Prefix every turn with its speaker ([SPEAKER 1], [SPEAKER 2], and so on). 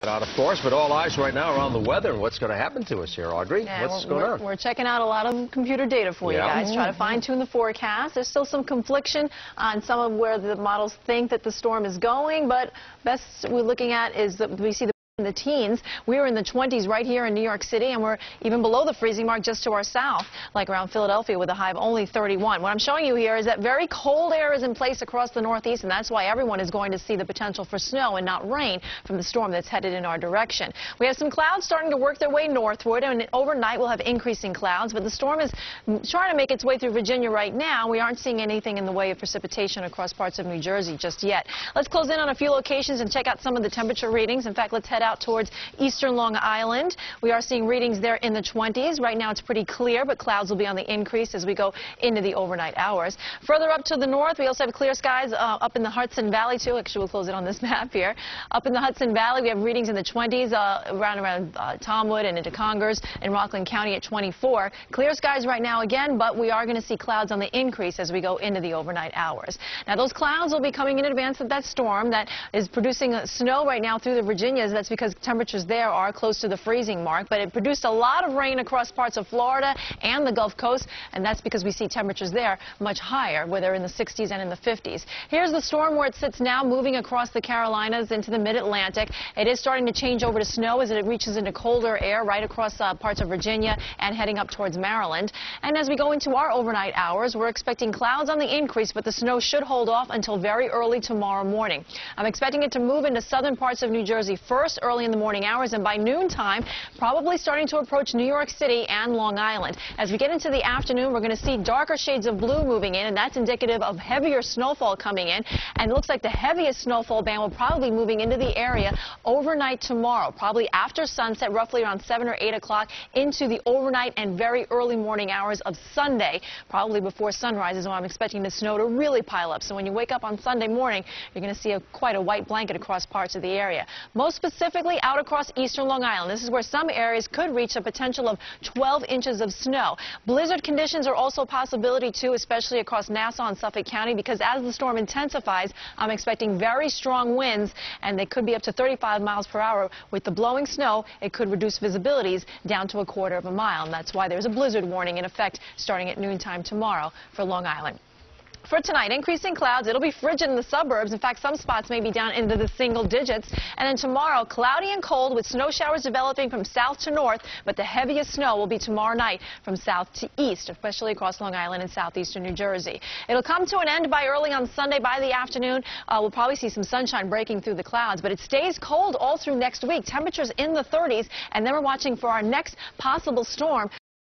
[SPEAKER 1] Out, of course, but all eyes right now are on the weather and what's going to happen to us here, Audrey.
[SPEAKER 2] Yeah,
[SPEAKER 1] what's going on?
[SPEAKER 2] We're checking out a lot of computer data for you guys, try to fine-tune the forecast. There's still some confliction on some of where the models think that the storm is going, but best we're looking at is that we see in the teens. We were in the 20s right here in New York City, and we're even below the freezing mark just to our south, like around Philadelphia with a high of only 31. What I'm showing you here is that very cold air is in place across the Northeast, and that's why everyone is going to see the potential for snow and not rain from the storm that's headed in our direction. We have some clouds starting to work their way northward, and overnight we'll have increasing clouds, but the storm is trying to make its way through Virginia right now. We aren't seeing anything in the way of precipitation across parts of New Jersey just yet. Let's close in on a few locations and check out some of the temperature readings. In fact, let's head out towards eastern Long Island. We are seeing readings there in the 20s. Right now it's pretty clear, but clouds will be on the increase as we go into the overnight hours. Further up to the north, we also have clear skies up in the Hudson Valley, too. Actually, we'll close it on this map here. Up in the Hudson Valley, we have readings in the 20s around Talmwood and into Congers in Rockland County at 24. Clear skies right now again, but we are going to see clouds on the increase as we go into the overnight hours. Now, those clouds will be coming in advance of that storm that is producing snow right now through the Virginias. That's because temperatures there are close to the freezing mark, but it produced a lot of rain across parts of Florida and the Gulf Coast, and that's because we see temperatures there much higher, where they're in the 60s and in the 50s. Here's the storm where it sits now, moving across the Carolinas into the mid-Atlantic. It is starting to change over to snow as it reaches into colder air right across parts of Virginia and heading up towards Maryland. And as we go into our overnight hours, we're expecting clouds on the increase, but the snow should hold off until very early tomorrow morning. I'm expecting it to move into southern parts of New Jersey first early in the morning hours, and by noontime, probably starting to approach New York City and Long Island. As we get into the afternoon, we're going to see darker shades of blue moving in, and that's indicative of heavier snowfall coming in. And it looks like the heaviest snowfall band will probably be moving into the area overnight tomorrow, probably after sunset, roughly around 7 or 8 o'clock, into the overnight and very early morning hours of Sunday, probably before sunrise is when I'm expecting the snow to really pile up. So when you wake up on Sunday morning, you're going to see quite a white blanket across parts of the area. Most specifically out across eastern Long Island. This is where some areas could reach a potential of 12 inches of snow. Blizzard conditions are also a possibility, too, especially across Nassau and Suffolk County, because as the storm intensifies, I'm expecting very strong winds, and they could be up to 35 miles per hour. With the blowing snow, it could reduce visibilities down to 1/4 of a mile, and that's why there's a blizzard warning in effect starting at noontime tomorrow for Long Island. For tonight, increasing clouds. It'll be frigid in the suburbs. In fact, some spots may be down into the single digits. And then tomorrow, cloudy and cold with snow showers developing from south to north, but the heaviest snow will be tomorrow night from south to east, especially across Long Island and southeastern New Jersey. It'll come to an end by early on Sunday. By the afternoon, we'll probably see some sunshine breaking through the clouds, but it stays cold all through next week. Temperatures in the 30s, and then we're watching for our next possible storm